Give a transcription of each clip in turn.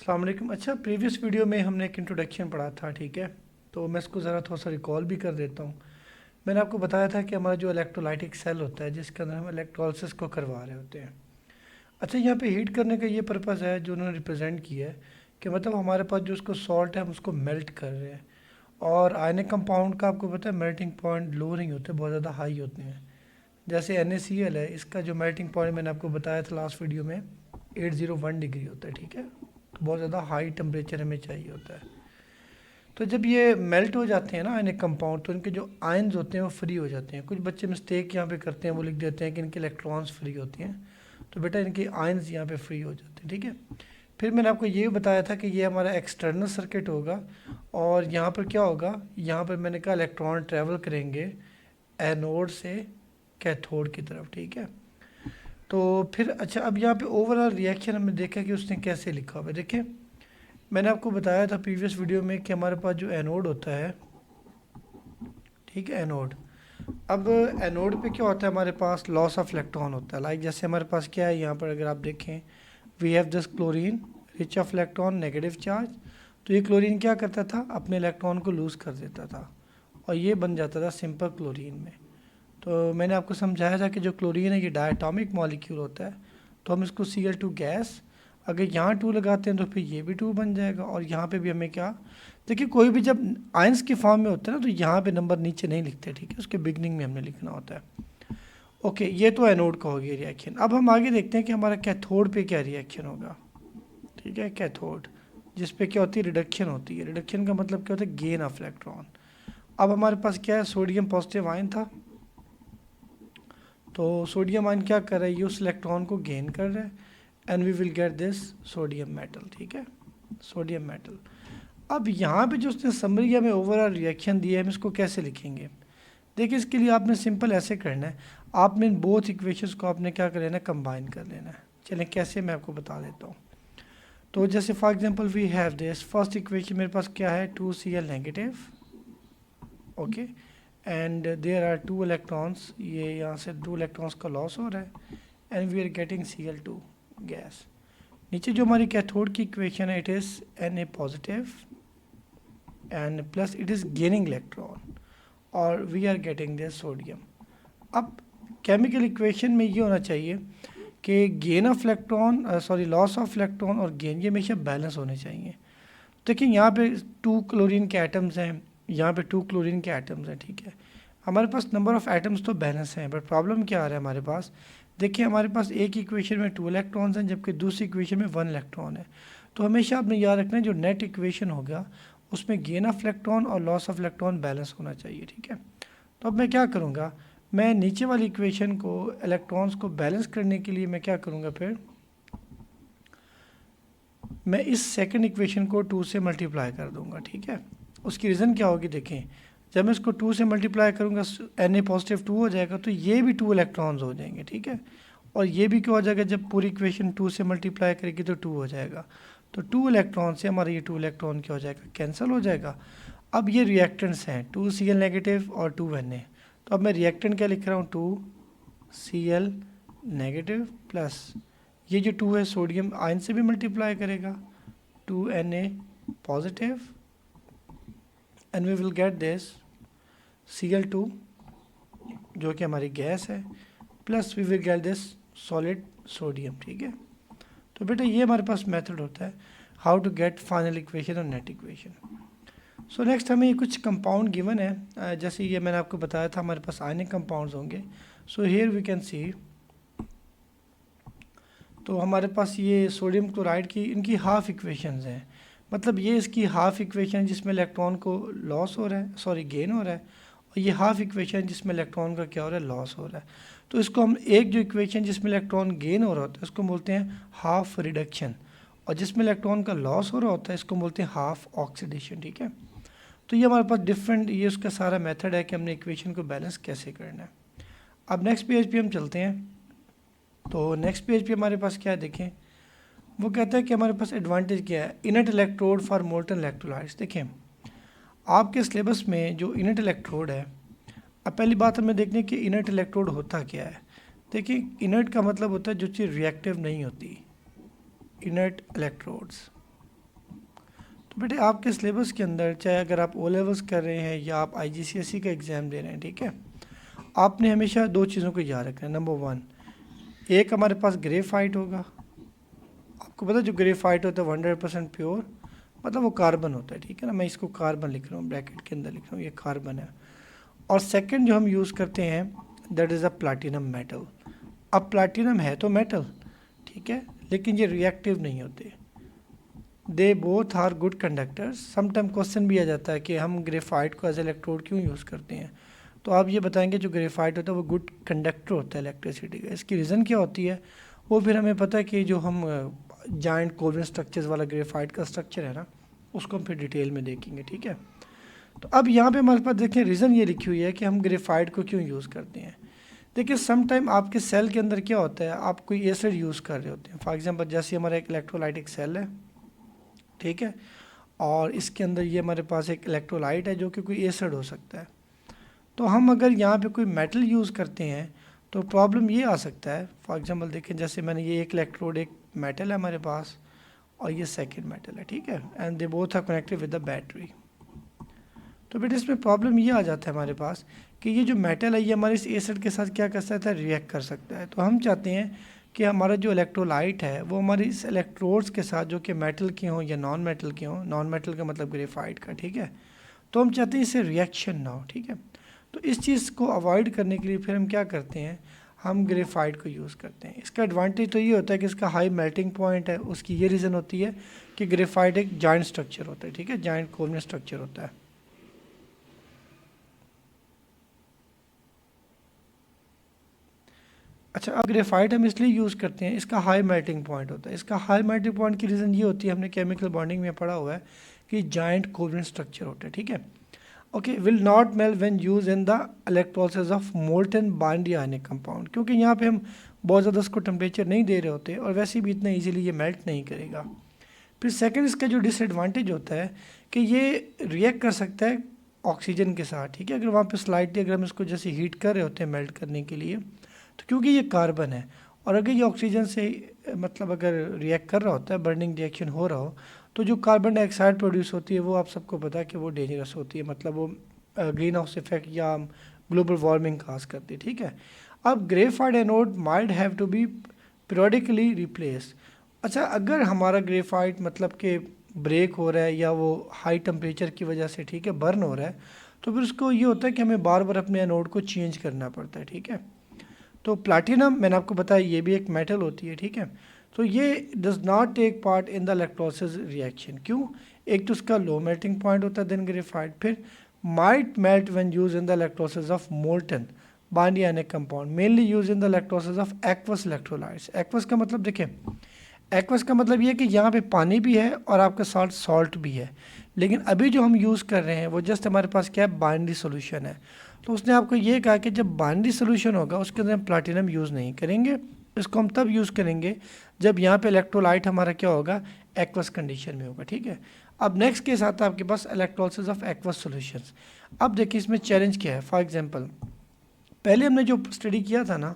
अस्सलाम वालेकुम। अच्छा, प्रीवियस वीडियो में हमने एक इंट्रोडक्शन पढ़ा था, ठीक है। तो मैं इसको ज़रा थोड़ा सा रिकॉल भी कर देता हूँ। मैंने आपको बताया था कि हमारा जो इलेक्ट्रोलाइटिक सेल होता है जिसके अंदर हम इलेक्ट्रोलिसिस को करवा रहे होते हैं। अच्छा, यहाँ पे हीट करने का ये पर्पज़ है जो उन्होंने रिप्रेजेंट किया है कि मतलब हमारे पास जो उसको सॉल्ट है हम उसको मेल्ट कर रहे हैं। और आयनिक कंपाउंड का आपको पता है मेल्टिंग पॉइंट लो नहीं होते, बहुत ज़्यादा हाई होते हैं। जैसे NaCl है, इसका जो मेल्टिंग पॉइंट मैंने आपको बताया था लास्ट वीडियो में 801 डिग्री होता है, ठीक है। तो बहुत ज़्यादा हाई टेम्परेचर हमें चाहिए होता है। तो जब ये मेल्ट हो जाते हैं ना आयनिक कंपाउंड, तो इनके जो आयन्स होते हैं वो फ्री हो जाते हैं। कुछ बच्चे मिस्टेक यहाँ पे करते हैं, वो लिख देते हैं कि इनके इलेक्ट्रॉन्स फ्री होते हैं। तो बेटा इनके आयन्स यहाँ पे फ्री हो जाते हैं, ठीक है। फिर मैंने आपको ये बताया था कि ये हमारा एक्सटर्नल सर्किट होगा। और यहाँ पर क्या होगा, यहाँ पर मैंने कहा इलेक्ट्रॉन ट्रैवल करेंगे एनोड से कैथोड की तरफ, ठीक है। तो फिर अच्छा, अब यहाँ पे ओवरऑल रिएक्शन हमने देखा कि उसने कैसे लिखा हुआ है। देखिए, मैंने आपको बताया था प्रीवियस वीडियो में कि हमारे पास जो एनोड होता है, ठीक है, एनोड। अब एनोड पे क्या होता है, हमारे पास लॉस ऑफ इलेक्ट्रॉन होता है। लाइक जैसे हमारे पास क्या है यहाँ पर, अगर आप देखें, we have this chlorine rich of electron negative charge. तो ये क्लोरीन क्या करता था, अपने इलेक्ट्रॉन को लूज़ कर देता था और ये बन जाता था सिंपल क्लोरीन में। तो मैंने आपको समझाया था कि जो क्लोरीन है ये डायटॉमिक मॉलिक्यूल होता है। तो हम इसको Cl2 गैस, अगर यहाँ 2 लगाते हैं तो फिर ये भी 2 बन जाएगा। और यहाँ पे भी हमें क्या, देखिए कोई भी जब आयंस की फॉर्म में होता है ना तो यहाँ पे नंबर नीचे नहीं लिखते, ठीक है, उसके बिगनिंग में हमने लिखना होता है। ओके, ये तो एनोड का हो गया रिएक्शन। अब हम आगे देखते हैं कि हमारा कैथोड पे क्या रिएक्शन होगा, ठीक है। कैथोड जिस पे क्या होती है, रिडक्शन होती है। रिडक्शन का मतलब क्या होता है, गेन ऑफ इलेक्ट्रॉन। अब हमारे पास क्या है, सोडियम पॉजिटिव आयन था। तो सोडियम आयन क्या कर रहा है, ये उस इलेक्ट्रॉन को गेन कर रहा है and we will get this sodium metal, ठीक है, सोडियम मेटल। अब यहाँ पे जो उसने समरी में ओवरऑल रिएक्शन दिया है, हम इसको कैसे लिखेंगे। देखिए, इसके लिए आपने सिंपल ऐसे करना है, आपने इन बोथ इक्वेशंस को आपने क्या कर लेना है, कंबाइन कर लेना है। चलें कैसे, मैं आपको बता देता हूँ। तो जैसे for example we have this first equation, मेरे पास क्या है, 2Cl negative, okay, and there are 2 electrons, ये यहाँ से 2 इलेक्ट्रॉन्स का लॉस हो रहा है and we are getting Cl2 gas. नीचे जो हमारी कैथोड की इक्वेशन है, it is Na positive and plus it is gaining electron और we are getting this sodium. अब केमिकल इक्वेशन में ये होना चाहिए कि gain of electron, sorry, loss of electron और गेन ये हमेशा बैलेंस होने चाहिए। देखिए यहाँ पे 2 क्लोरीन के एटम्स हैं, यहाँ पे 2 क्लोरीन के एटम्स हैं, ठीक है। हमारे पास नंबर ऑफ़ एटम्स तो बैलेंस हैं, बट प्रॉब्लम क्या आ रहा है हमारे पास। देखिए, हमारे पास एक इक्वेशन में 2 इलेक्ट्रॉन्स हैं जबकि दूसरी इक्वेशन में 1 इलेक्ट्रॉन है। तो हमेशा आपने याद रखना है जो नेट इक्वेशन होगा उसमें गेन ऑफ इलेक्ट्रॉन और लॉस ऑफ इलेक्ट्रॉन बैलेंस होना चाहिए, ठीक है। तो अब मैं क्या करूँगा, मैं नीचे वाली इक्वेशन को, इलेक्ट्रॉन्स को बैलेंस करने के लिए मैं क्या करूँगा, फिर मैं इस सेकंड इक्वेशन को 2 से मल्टीप्लाई कर दूंगा, ठीक है। उसकी रीज़न क्या होगी, देखें, जब मैं इसको 2 से मल्टीप्लाई करूंगा Na पॉजिटिव 2 हो जाएगा तो ये भी 2 इलेक्ट्रॉन्स हो जाएंगे, ठीक है। और ये भी क्या हो जाएगा, जब पूरी इक्वेशन 2 से मल्टीप्लाई करेगी तो 2 हो जाएगा। तो 2 इलेक्ट्रॉन से हमारा ये 2 इलेक्ट्रॉन क्या हो जाएगा, कैंसिल हो जाएगा। अब ये रिएक्टेंट्स हैं 2Cl नेगेटिव और 2Na। तो अब मैं रिएक्टेंट क्या लिख रहा हूँ, 2Cl नेगेटिव प्लस ये जो 2 है सोडियम आयन से भी मल्टीप्लाई करेगा 2Na positive and we will get this Cl2 जो कि हमारी गैस है plus we will get this solid sodium, ठीक है। तो बेटा ये हमारे पास मेथड होता है how to get final equation और नेट इक्वेशन। सो नेक्स्ट हमें ये कुछ कंपाउंड गिवन है, जैसे ये मैंने आपको बताया था हमारे पास आयनिक कंपाउंड्स होंगे। So here we can see, तो हमारे पास ये सोडियम क्लोराइड की इनकी हाफ इक्वेशंस हैं। मतलब ये इसकी हाफ इक्वेशन जिसमें इलेक्ट्रॉन को लॉस हो रहा है, सॉरी गेन हो रहा है, और ये हाफ इक्वेशन जिसमें इलेक्ट्रॉन का क्या हो रहा है, लॉस हो रहा है। तो इसको हम, एक जो इक्वेशन जिसमें इलेक्ट्रॉन गेन हो रहा होता है उसको बोलते हैं हाफ रिडक्शन, और जिसमें इलेक्ट्रॉन का लॉस हो रहा होता है इसको बोलते हैं हाफ ऑक्सीडेशन, ठीक है। तो ये हमारे पास डिफरेंट, ये उसका सारा मेथड है कि हमने इक्वेशन को बैलेंस कैसे करना है। अब नेक्स्ट पेज पे हम चलते हैं। तो नेक्स्ट पेज पे हमारे पास क्या है, देखें, वो कहता है कि हमारे पास एडवांटेज क्या है, इनट इलेक्ट्रोड फॉर मोल्टन इलेक्ट्रोलाइट्स। देखें, आपके सिलेबस में जो इनट इलेक्ट्रोड है, अब पहली बात हमें देखने कि इनट इलेक्ट्रोड होता क्या है। देखिए, इनट का मतलब होता है जो चीज़ रिएक्टिव नहीं होती, इनट इलेक्ट्रोड्स, तो बेटे आपके सिलेबस के अंदर, चाहे अगर आप ओ लेवल्स कर रहे हैं या आप IGCSE का एग्ज़ाम दे रहे हैं, ठीक है, आपने हमेशा दो चीज़ों को याद रखना है। नंबर वन, एक हमारे पास ग्रेफाइट होगा। आपको पता है जो ग्रेफाइट होता है 100% प्योर, मतलब वो कार्बन होता है, ठीक है ना। मैं इसको कार्बन लिख रहा हूँ, ब्रैकेट के अंदर लिख रहा हूँ, ये कार्बन है। और सेकंड जो हम यूज़ करते हैं that is a platinum metal. अब प्लैटिनम है तो मेटल, ठीक है, लेकिन ये रिएक्टिव नहीं होते। They both are good conductors. Sometime question भी आ जाता है कि हम ग्रेफाइट को एज इलेक्ट्रोड क्यों यूज़ करते हैं, तो आप ये बताएंगे जो ग्रेफाइट होता है वो गुड कंडक्टर होता है इलेक्ट्रिसिटी का। इसकी रीज़न क्या होती है वो फिर हमें पता है कि जो हम जाइंट कोवलेंट स्ट्रक्चर्स वाला ग्रेफाइट का स्ट्रक्चर है ना, उसको हम फिर डिटेल में देखेंगे, ठीक है। तो अब यहाँ पे हमारे पास देखें रीज़न ये लिखी हुई है कि हम ग्रेफाइट को क्यों यूज़ करते हैं। देखिए सम टाइम आपके सेल के अंदर क्या होता है, आप कोई एसिड यूज़ कर रहे होते हैं। फॉर एग्जांपल जैसे हमारा एक इलेक्ट्रोलाइटिक सेल है, ठीक है, और इसके अंदर ये हमारे पास एक इलेक्ट्रोलाइट है जो कि कोई एसिड हो सकता है। तो हम अगर यहाँ पे कोई मेटल यूज़ करते हैं तो प्रॉब्लम ये आ सकता है। फॉर एग्जांपल देखें, जैसे मैंने ये एक इलेक्ट्रोड, एक मेटल है हमारे पास और ये सेकंड मेटल है, ठीक है, and they both are connected with the battery. तो बेटा इसमें प्रॉब्लम ये आ जाता है हमारे पास कि ये जो मेटल है ये हमारे इस एसिड के साथ क्या कर सकता है, रिएक्ट कर सकता है। तो हम चाहते हैं कि हमारा जो इलेक्ट्रोलाइट है वो हमारे इस इलेक्ट्रोड्स के साथ, जो कि मेटल के हों या नॉन मेटल के हों, नॉन मेटल का मतलब ग्रेफाइट का, ठीक है, तो हम चाहते हैं इससे रिएक्शन ना हो, ठीक है। तो इस चीज़ को अवॉइड करने के लिए फिर हम क्या करते हैं, हम ग्रेफाइट को यूज़ करते हैं। इसका एडवांटेज तो ये होता है कि इसका हाई मेल्टिंग पॉइंट है। उसकी ये रीज़न होती है कि ग्रेफाइट एक जाइंट स्ट्रक्चर होता है, ठीक है, जाइंट कोवलेंट स्ट्रक्चर होता है। अच्छा, अब ग्रेफाइट हम इसलिए यूज़ करते हैं, इसका हाई मेल्टिंग पॉइंट होता है। इसका हाई मेल्टिंग पॉइंट की रीज़न ये होती है, हमने केमिकल बॉन्डिंग में पढ़ा हुआ है कि जाइंट कोवलेंट स्ट्रक्चर होता है, ठीक है। Okay, will not melt when use in the electrolysis of molten bind ionic compound, क्योंकि यहाँ पे हम बहुत ज़्यादा उसको टेम्परेचर नहीं दे रहे होते और वैसे भी इतना इजीली ये मेल्ट नहीं करेगा। फिर सेकंड इसका जो डिसएडवांटेज होता है कि ये रिएक्ट कर सकता है ऑक्सीजन के साथ, ठीक है। अगर वहाँ पे स्लाइटली अगर हम इसको जैसे हीट कर रहे होते हैं मेल्ट करने के लिए, तो क्योंकि ये कार्बन है और अगर ये ऑक्सीजन से मतलब अगर रिएक्ट कर रहा होता है, बर्निंग रिएक्शन हो रहा हो, तो जो कार्बन डाइऑक्साइड प्रोड्यूस होती है वो आप सबको पता है कि वो डेंजरस होती है, मतलब वो ग्रीन हाउस इफेक्ट या ग्लोबल वार्मिंग काज करती है, ठीक है। अब graphite anode might have to be periodically replace. अच्छा, अगर हमारा ग्रेफाइट मतलब कि ब्रेक हो रहा है या वो हाई टेम्परेचर की वजह से, ठीक है, बर्न हो रहा है, तो फिर उसको ये होता है कि हमें बार बार अपने एनोड को चेंज करना पड़ता है, ठीक है। तो प्लैटिनम मैंने आपको बताया ये भी एक मेटल होती है, ठीक है। तो ये does not take part in the electrolysis reaction. क्यों? एक तो उसका लो मेल्टिंग पॉइंट होता है देन ग्रेफाइट, फिर might melt when use in the electrolysis of molten bind ionic compound, mainly use in the electrolysis of aqueous electrolytes. Aqueous का मतलब देखें, एक्वस का मतलब ये है कि यहाँ पे पानी भी है और आपके साथ सॉल्ट भी है, लेकिन अभी जो हम यूज़ कर रहे हैं वो जस्ट हमारे पास क्या है, बाइनरी सोल्यूशन है। तो उसने आपको ये कहा कि जब बाइनरी सोल्यूशन होगा उसके अंदर हम प्लैटिनम यूज़ नहीं करेंगे, इसको हम तब यूज़ करेंगे जब यहाँ पे इलेक्ट्रोलाइट हमारा क्या होगा, एक्वस कंडीशन में होगा, ठीक है। अब नेक्स्ट केस आता है आपके पास इलेक्ट्रोलिसिस ऑफ एक्वस सॉल्यूशंस। अब देखिए इसमें चैलेंज क्या है। फॉर एग्जांपल पहले हमने जो स्टडी किया था ना,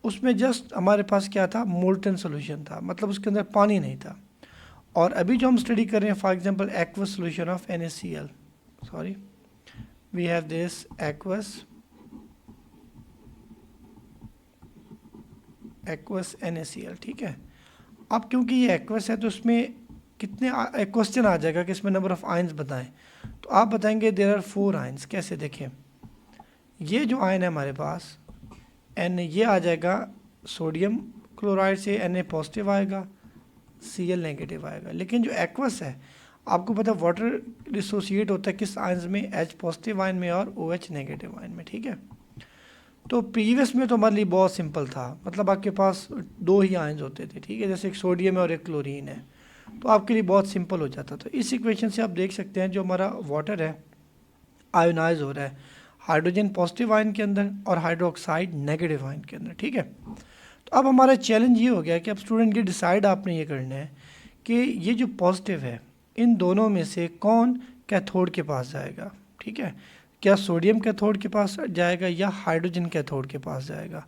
उसमें जस्ट हमारे पास क्या था, मोल्टन सॉल्यूशन था, मतलब उसके अंदर पानी नहीं था। और अभी जो हम स्टडी कर रहे हैं, for example aqueous solution of NaCl, sorry we have this aqueous NaCl, ठीक है। अब क्योंकि ये एक्वस है तो इसमें कितने क्वेश्चन आ जाएगा कि इसमें नंबर ऑफ आयंस बताएं, तो आप बताएंगे देयर आर 4 आयंस। कैसे देखें, ये जो आयन है हमारे पास Na, ये आ जाएगा सोडियम क्लोराइड से Na पॉजिटिव आएगा, Cl नेगेटिव आएगा। लेकिन जो एक्वस है आपको पता है वाटर डिसोसिएट होता है किस आयंस में, H पॉजिटिव आयन में और OH नेगेटिव आयन में, ठीक है। तो प्रीवियस में तो हमारे लिए बहुत सिंपल था, मतलब आपके पास 2 ही आयंस होते थे, ठीक है, जैसे एक सोडियम है और एक क्लोरीन है, तो आपके लिए बहुत सिंपल हो जाता था। इस इक्वेशन से आप देख सकते हैं जो हमारा वाटर है आयोनाइज हो रहा है, हाइड्रोजन पॉजिटिव आयन के अंदर और हाइड्रोक्साइड नेगेटिव आयन के अंदर, ठीक है। तो अब हमारा चैलेंज ये हो गया कि अब स्टूडेंट के डिसाइड आपने ये करना है कि ये जो पॉजिटिव है इन दोनों में से कौन कैथोड के पास जाएगा, ठीक है। क्या सोडियम कैथोड के पास जाएगा या हाइड्रोजन कैथोड के पास जाएगा।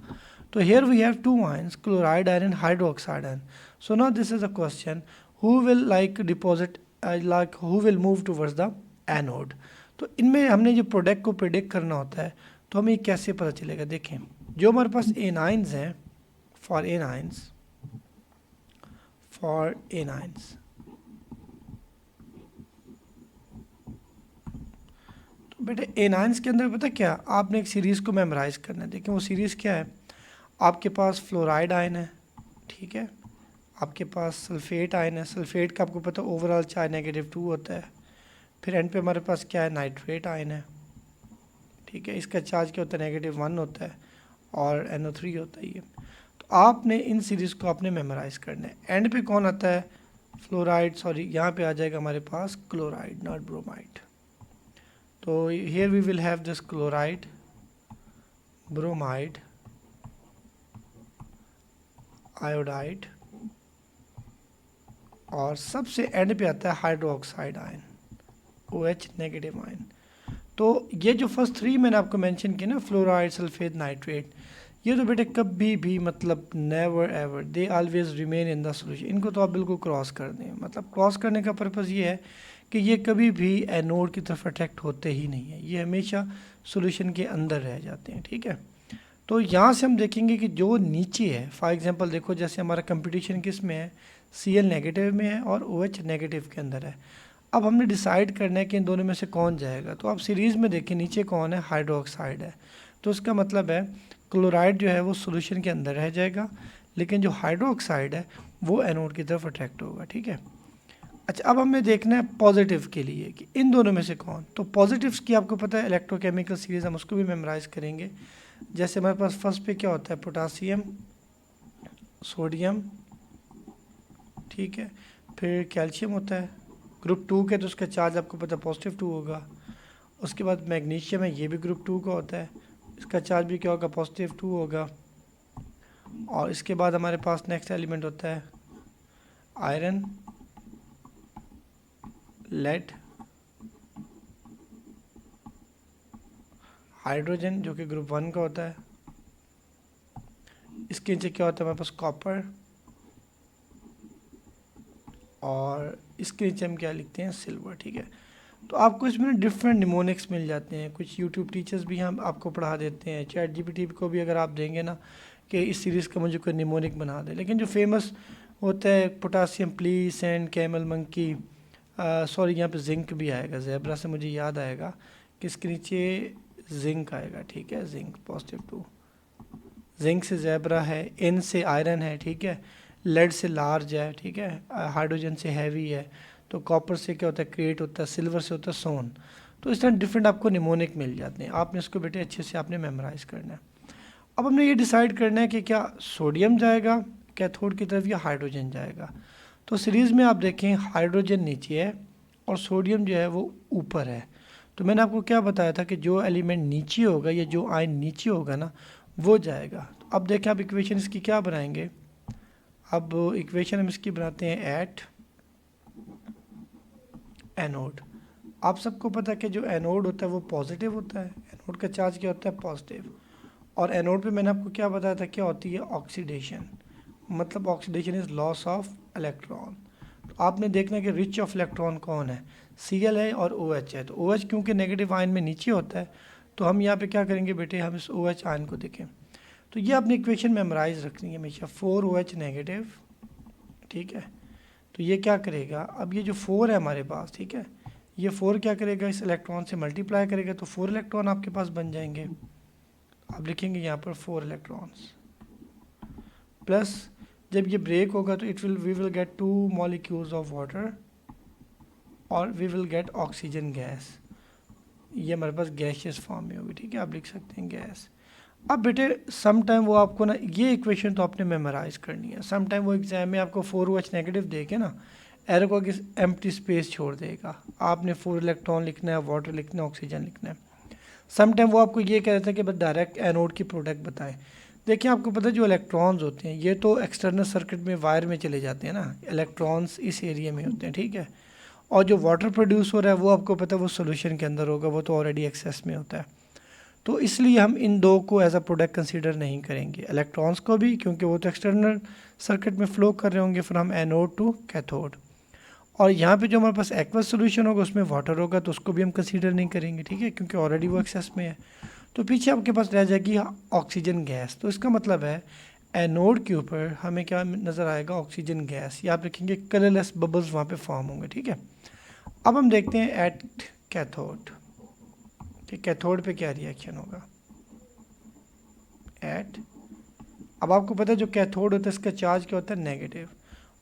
तो here we have 2 ions, chloride ion and hydroxide ion. So now this is a question, who will like deposit like who will move towards the anode. तो इनमें हमने जो प्रोडक्ट को प्रिडिक्ट करना होता है, तो हमें कैसे पता चलेगा? देखें, जो हमारे पास एनाइंस हैं, फॉर एनाइंस तो बेटे एनाइंस के अंदर पता क्या, आपने एक सीरीज़ को मेमोराइज करना है। देखें वो सीरीज़ क्या है, आपके पास फ्लोराइड आयन है, ठीक है, आपके पास सल्फेट आयन है। सल्फेट का आपको पता ओवरऑल चार्ज -2 होता है। फिर एंड पे हमारे पास क्या है, नाइट्रेट आयन है, ठीक है, इसका चार्ज क्या होता है, -1 होता है, और NO3 होता है ये। तो आपने इन सीरीज़ को आपने मेमोराइज करना है। एंड पे कौन आता है, फ्लोराइड, सॉरी यहाँ पे आ जाएगा हमारे पास क्लोराइड, नॉट ब्रोमाइड। तो here we will have this chloride, bromide, iodide, और सबसे एंड पे आता है hydroxide ion, OH negative ion. तो ये जो फर्स्ट 3 मैंने आपको मेंशन किया ना, फ्लोराइड, सल्फेट, नाइट्रेट, ये तो बेटे कभी भी मतलब never ever, they always remain in the solution. इनको तो आप बिल्कुल क्रॉस कर दें। मतलब क्रॉस करने का पर्पज़ ये है कि ये कभी भी एनोड की तरफ अट्रैक्ट होते ही नहीं है, ये हमेशा सॉल्यूशन के अंदर रह जाते हैं, ठीक है। तो यहाँ से हम देखेंगे कि जो नीचे है, फॉर एग्जांपल देखो जैसे हमारा कंपटीशन किस में है, Cl नेगेटिव में है और OH नेगेटिव के अंदर है। अब हमने डिसाइड करना है कि इन दोनों में से कौन जाएगा। तो आप सीरीज़ में देखें नीचे कौन है, हाइड्रोक्साइड है। तो इसका मतलब है क्लोराइड जो है वो सॉल्यूशन के अंदर रह जाएगा, लेकिन जो हाइड्रोक्साइड है वो एनोड की तरफ अट्रैक्ट होगा, ठीक है। अच्छा, अब हमें देखना है पॉजिटिव के लिए कि इन दोनों में से कौन। तो पॉजिटिव्स की आपको पता है इलेक्ट्रोकेमिकल सीरीज़, हम उसको भी मेमोराइज करेंगे। जैसे हमारे पास फर्स्ट पे क्या होता है, पोटासियम, सोडियम, ठीक है, फिर कैल्शियम होता है ग्रुप 2 के, तो उसका चार्ज आपको पता है +2 होगा। उसके बाद मैग्नीशियम है, ये भी ग्रुप 2 का होता है, इसका चार्ज भी क्या होगा, +2 होगा। और इसके बाद हमारे पास नेक्स्ट एलिमेंट होता है आयरन, लेड, हाइड्रोजन जो कि ग्रुप 1 का होता है। इसके नीचे क्या होता है हमारे पास, कॉपर, और इसके नीचे हम क्या लिखते हैं, सिल्वर, ठीक है। तो आपको इसमें डिफरेंट निमोनिक्स मिल जाते हैं। कुछ यूट्यूब टीचर्स भी हम आपको पढ़ा देते हैं, ChatGPT को भी अगर आप देंगे ना कि इस सीरीज़ का मुझे कोई निमोनिक बना दे। लेकिन जो फेमस होता है potassium please and camel monkey, sorry यहाँ पे जिंक भी आएगा, ज़ेब्रा से मुझे याद आएगा कि इसके नीचे जिंक आएगा, ठीक है, जिंक +2, जिंक से ज़ेब्रा है, एन से आयरन है, ठीक है, लेड से लार्ज है, ठीक है, हाइड्रोजन से हैवी है, तो कॉपर से क्या होता है, क्रिएट होता है, सिल्वर से होता है सोन। तो इस तरह डिफरेंट आपको निमोनिक मिल जाते हैं। आपने इसको बेटे अच्छे से आपने मेमोराइज करना है। अब हमने ये डिसाइड करना है कि क्या सोडियम जाएगा कैथोड की तरफ या हाइड्रोजन जाएगा। तो सीरीज़ में आप देखें हाइड्रोजन नीचे है और सोडियम जो है वो ऊपर है। तो मैंने आपको क्या बताया था कि जो एलिमेंट नीचे होगा या जो आयन नीचे होगा ना वो जाएगा। तो अब देखें आप इक्वेशन इसकी क्या बनाएंगे। अब इक्वेशन हम इसकी बनाते हैं एट एनोड। आप सबको पता है कि जो एनोड होता है वो पॉजिटिव होता है, एनोड का चार्ज क्या होता है, पॉजिटिव। और एनोड पे मैंने आपको क्या बताया था, क्या होती है, ऑक्सीडेशन। मतलब oxidation is loss of electron. तो आपने देखना है कि रिच ऑफ इलेक्ट्रॉन कौन है, Cl है और OH है। तो OH क्योंकि नेगेटिव आयन में नीचे होता है, तो हम यहाँ पे क्या करेंगे बेटे, हम इस OH आयन को देखें। तो ये अपनी इक्वेशन मेमोराइज रखनी है हमेशा, 4OH नेगेटिव, ठीक है। तो ये क्या करेगा, अब ये जो 4 है हमारे पास, ठीक है, ये 4 क्या करेगा, इस इलेक्ट्रॉन से मल्टीप्लाई करेगा, तो 4 इलेक्ट्रॉन आपके पास बन जाएंगे। आप लिखेंगे यहाँ पर 4 इलेक्ट्रॉन्स, प्लस जब ये ब्रेक होगा तो we will get 2 molecules of water और we will get oxygen gas. ये हमारे पास गैसियस फॉर्म में होगी, ठीक है, आप लिख सकते हैं गैस। अब बेटे सम टाइम वो आपको ना ये इक्वेशन तो आपने मेमोराइज करनी है। सम टाइम वो एग्जाम में आपको 4OH नेगेटिव दे के ना एरो को एम्प्टी स्पेस छोड़ देगा। आपने 4 इलेक्ट्रॉन लिखना है, वाटर लिखना है, ऑक्सीजन लिखना है। सम टाइम वो आपको ये कह रहा था कि बस डायरेक्ट एनोड की प्रोडक्ट बताएं। देखिए आपको पता है जो इलेक्ट्रॉन्स होते हैं ये तो एक्सटर्नल सर्किट में वायर में चले जाते हैं ना, इलेक्ट्रॉन्स इस एरिया में होते हैं, ठीक है। और जो वाटर प्रोड्यूस हो रहा है वो आपको पता है वो सोल्यूशन के अंदर होगा, वो तो ऑलरेडी एक्सेस में होता है। तो इसलिए हम इन दो को एज अ प्रोडक्ट कंसीडर नहीं करेंगे, इलेक्ट्रॉन्स को भी, क्योंकि वो तो एक्सटर्नल सर्किट में फ्लो कर रहे होंगे फ्रॉम एनोड टू कैथोड। और यहाँ पे जो हमारे पास एक्वस सोल्यूशन होगा उसमें वाटर होगा, तो उसको भी हम कंसीडर नहीं करेंगे, ठीक है, क्योंकि ऑलरेडी वो एक्सेस में है। तो पीछे आपके पास रह जाएगी ऑक्सीजन गैस। तो इसका मतलब है एनोड के ऊपर हमें क्या नज़र आएगा, ऑक्सीजन गैस, या आप लिखेंगे कलरलेस बबल्स वहाँ पे फॉर्म होंगे, ठीक है। अब हम देखते हैं एट कैथोड कि कैथोड पे क्या रिएक्शन होगा एट। अब आपको पता है जो कैथोड होता है इसका चार्ज क्या होता है, नेगेटिव,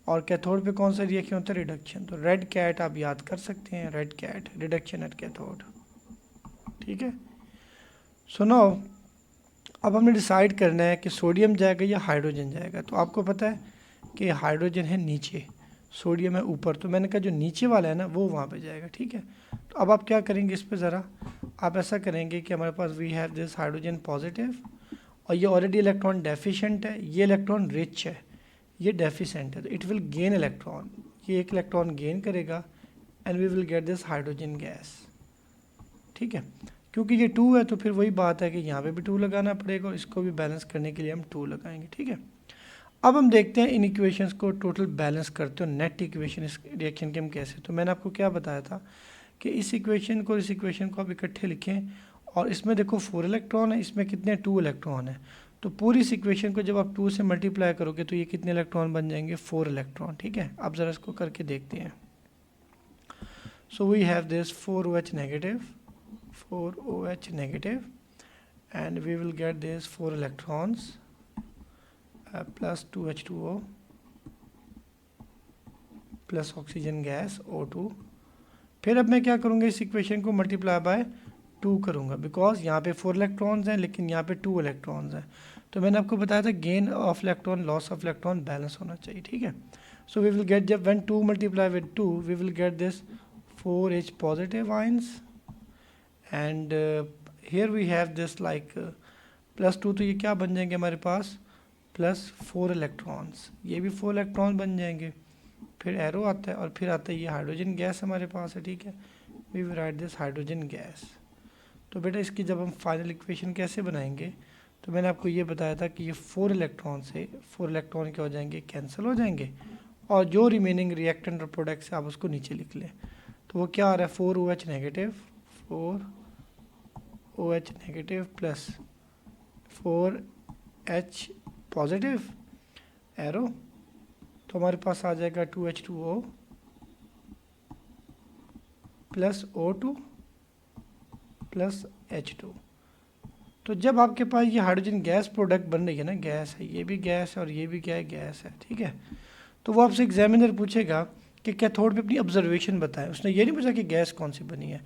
और कैथोड पे कौन सा रिएक्शन होता है, रिडक्शन। तो रेड कैट आप याद कर सकते हैं, red cat reduction at cathode, ठीक है। सुनो, अब हमने डिसाइड करना है कि सोडियम जाएगा या हाइड्रोजन जाएगा। तो आपको पता है कि हाइड्रोजन है नीचे, सोडियम है ऊपर, तो मैंने कहा जो नीचे वाला है ना वो वहाँ पे जाएगा, ठीक है। तो अब आप क्या करेंगे इस पे ज़रा, आप ऐसा करेंगे कि हमारे पास we have this hydrogen positive, और ये ऑलरेडी इलेक्ट्रॉन डेफिशिएंट है, ये इलेक्ट्रॉन रिच है, ये डेफिशिएंट है, तो इट विल गेन इलेक्ट्रॉन, ये एक इलेक्ट्रॉन गेन करेगा and we will get this hydrogen gas, ठीक है। क्योंकि ये 2 है तो फिर वही बात है कि यहाँ पे भी 2 लगाना पड़ेगा, और इसको भी बैलेंस करने के लिए हम 2 लगाएंगे, ठीक है। अब हम देखते हैं इन इक्वेशंस को टोटल बैलेंस करते हो, नेट इक्वेशन इस रिएक्शन के हम कैसे। तो मैंने आपको क्या बताया था कि इस इक्वेशन को इस इक्वेशन को आप इकट्ठे लिखें, और इसमें देखो 4 इलेक्ट्रॉन है, इसमें कितने 2 इलेक्ट्रॉन है। तो पूरी इस इक्वेशन को जब आप 2 से मल्टीप्लाई करोगे तो ये कितने इलेक्ट्रॉन बन जाएंगे, 4 इलेक्ट्रॉन, ठीक है। अब ज़रा इसको करके देखते हैं। So we have this 4OH negative, 4OH negative, and we will get these 4 electrons plus 2H2O plus oxygen gas O2। फिर अब मैं क्या करूँगा, इस इक्वेशन को मल्टीप्लाई बाय 2 करूँगा, बिकॉज यहाँ पे 4 इलेक्ट्रॉन्स हैं लेकिन यहाँ पे 2 इलेक्ट्रॉन्स हैं। तो मैंने आपको बताया था gain of electron loss of electron balance होना चाहिए, ठीक है। सो वी विल गेट, जब when 2 multiply with 2 we will get this 4H positive ions, and here we have this like plus 2, तो ये क्या बन जाएंगे हमारे पास, प्लस 4 इलेक्ट्रॉन्स, ये भी 4 इलेक्ट्रॉन बन जाएंगे। फिर एरो आता है और फिर आता है ये हाइड्रोजन गैस हमारे पास है, ठीक है। We will write this hydrogen gas. तो बेटा इसकी जब हम फाइनल इक्वेशन कैसे बनाएंगे, तो मैंने आपको ये बताया था कि ये 4 इलेक्ट्रॉन से 4 इलेक्ट्रॉन क्या हो जाएंगे, कैंसिल हो जाएंगे, और जो रिमेनिंग रिएक्टेंट और प्रोडक्ट्स है आप उसको नीचे लिख लें। तो वो क्या आ रहा है, 4OH negative, 4OH negative plus 4H positive arrow, तो हमारे पास आ जाएगा 2H2O plus O2 plus H2। तो जब आपके पास ये हाइड्रोजन गैस प्रोडक्ट बन रही है ना, गैस है, ये भी गैस है और ये भी क्या है, गैस है, ठीक है। तो वो आपसे एग्जामिनर पूछेगा कि कैथोड पे अपनी ऑब्जर्वेशन बताएं। उसने ये नहीं पूछा कि गैस कौन सी बनी है।